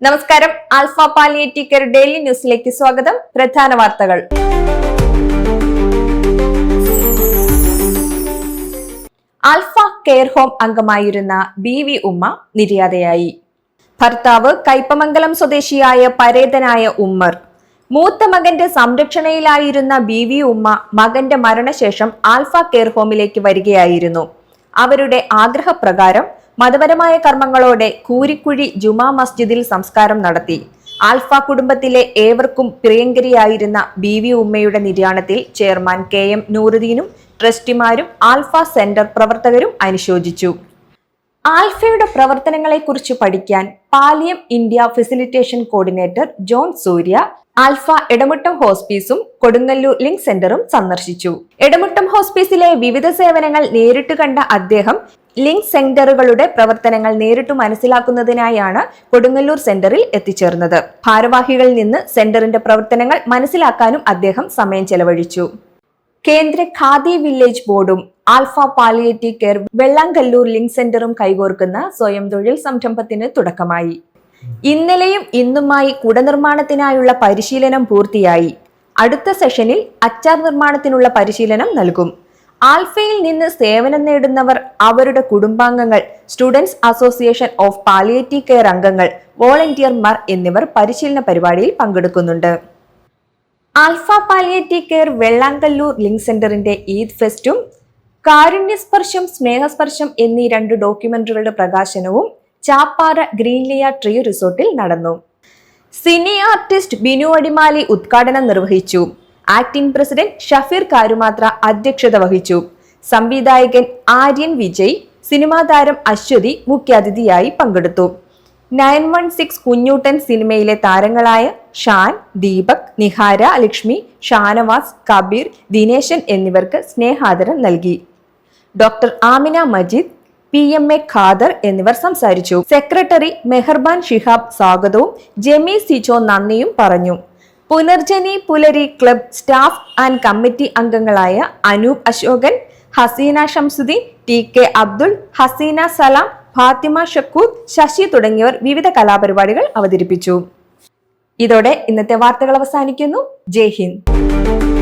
നമസ്കാരം. Alpha palliative care daily ന്യൂസിലേക്ക് സ്വാഗതം. പ്രധാന വാർത്തകൾ. ആൽഫ കെയർ ഹോം അംഗമായിരുന്ന ബി.വി. ഉമ്മ നിര്യാതയായി. ഭർത്താവ് കയ്പമംഗലം സ്വദേശിയായ പരേതനായ ഉമ്മർ. മൂത്ത മകന്റെ സംരക്ഷണയിലായിരുന്ന ബി.വി. ഉമ്മ മകന്റെ മരണശേഷം ആൽഫ കെയർ ഹോമിലേക്ക് വരികയായിരുന്നു. അവരുടെ ആഗ്രഹപ്രകാരം മതപരമായ കർമ്മങ്ങളോടെ കൂരിക്കുഴി ജുമാ മസ്ജിദിൽ സംസ്കാരം നടത്തി. ആൽഫ കുടുംബത്തിലെ ഏവർക്കും പ്രിയങ്കരിയായിരുന്ന ബി.വി. ഉമ്മയുടെ നിര്യാണത്തിൽ ചെയർമാൻ കെ.എം. നൂറുദ്ദീനും ട്രസ്റ്റിമാരും ആൽഫ സെന്റർ പ്രവർത്തകരും അനുശോചിച്ചു. ആൽഫയുടെ പ്രവർത്തനങ്ങളെക്കുറിച്ച് പഠിക്കാൻ Pallium India facilitation coordinator John Surya Alpha Edamuttam ഹോസ്പീസും കൊടുങ്ങല്ലൂർ ലിങ്ക് സെന്ററും സന്ദർശിച്ചു. എടമുട്ടം ഹോസ്പീസിലെ വിവിധ സേവനങ്ങൾ നേരിട്ട് കണ്ട അദ്ദേഹം ലിങ്ക് സെന്ററുകളുടെ പ്രവർത്തനങ്ങൾ നേരിട്ട് മനസ്സിലാക്കുന്നതിനായാണ് കൊടുങ്ങല്ലൂർ സെന്ററിൽ എത്തിച്ചേർന്നത്. ഭാരവാഹികളിൽ നിന്ന് സെന്ററിന്റെ പ്രവർത്തനങ്ങൾ മനസ്സിലാക്കാനും അദ്ദേഹം സമയം ചെലവഴിച്ചു. കേന്ദ്ര ഖാദി വില്ലേജ് ബോർഡും alpha palliative care Vellangallur link സെന്ററും കൈകോർക്കുന്ന സ്വയം തൊഴിൽ സംരംഭത്തിന് തുടക്കമായി. ഇന്നലെയും ഇന്നുമായി കുട നിർമ്മാണത്തിനായുള്ള പരിശീലനം പൂർത്തിയായി. അടുത്ത സെഷനിൽ അച്ചാർ നിർമ്മാണത്തിനുള്ള പരിശീലനം നൽകും. ആൽഫയിൽ നിന്ന് സേവനം നേടുന്നവർ, അവരുടെ കുടുംബാംഗങ്ങൾ, students association of palliative care അംഗങ്ങൾ, വോളണ്ടിയർമാർ എന്നിവർ പരിശീലന പരിപാടിയിൽ പങ്കെടുക്കുന്നുണ്ട്. Alpha palliative care Vellangallur link സെന്ററിന്റെ ഈദ് ഫെസ്റ്റും കാരുണ്യസ്പർശം സ്നേഹസ്പർശം എന്നീ 2 ഡോക്യുമെന്ററികളുടെ പ്രകാശനവും ചാപ്പാറ ഗ്രീൻലിയ ട്രീ റിസോർട്ടിൽ നടന്നു. സിനി ആർട്ടിസ്റ്റ് ബിനു അടിമാലി ഉദ്ഘാടനം നിർവഹിച്ചു. ആക്ടിംഗ് പ്രസിഡന്റ് ഷഫീർ കാരുമാത്ര അധ്യക്ഷത വഹിച്ചു. സംവിധായകൻ ആര്യൻ വിജയ്, സിനിമാ താരം അശ്വതി മുഖ്യാതിഥിയായി പങ്കെടുത്തു. 916 കുഞ്ഞൂട്ടൻ സിനിമയിലെ താരങ്ങളായ ഷാൻ, ദീപക്, നിഹാര, ലക്ഷ്മി, ഷാനവാസ്, കബീർ, ദിനേശൻ എന്നിവർക്ക് സ്നേഹാദരം നൽകി. ഡോക്ടർ ആമിന മജീദ്, PMA ഖാദർ എന്നിവർ സംസാരിച്ചു. സെക്രട്ടറി മെഹർബാൻ ഷിഹാബ് സ്വാഗതവും ജെമി സിജോ നന്ദിയും പറഞ്ഞു. പുനർജനി പുലരി ക്ലബ് സ്റ്റാഫ് ആൻഡ് കമ്മിറ്റി അംഗങ്ങളായ അനൂപ് അശോകൻ, ഹസീന ഷംസുദ്ദീൻ, TK അബ്ദുൾ, ഹസീന സലാം, ഫാത്തിമ ഷക്കൂർ, ശശി തുടങ്ങിയവർ വിവിധ കലാപരിപാടികൾ അവതരിപ്പിച്ചു. ഇതോടെ ഇന്നത്തെ വാർത്തകൾ അവസാനിക്കുന്നു. ജയ് ഹിന്ദ്.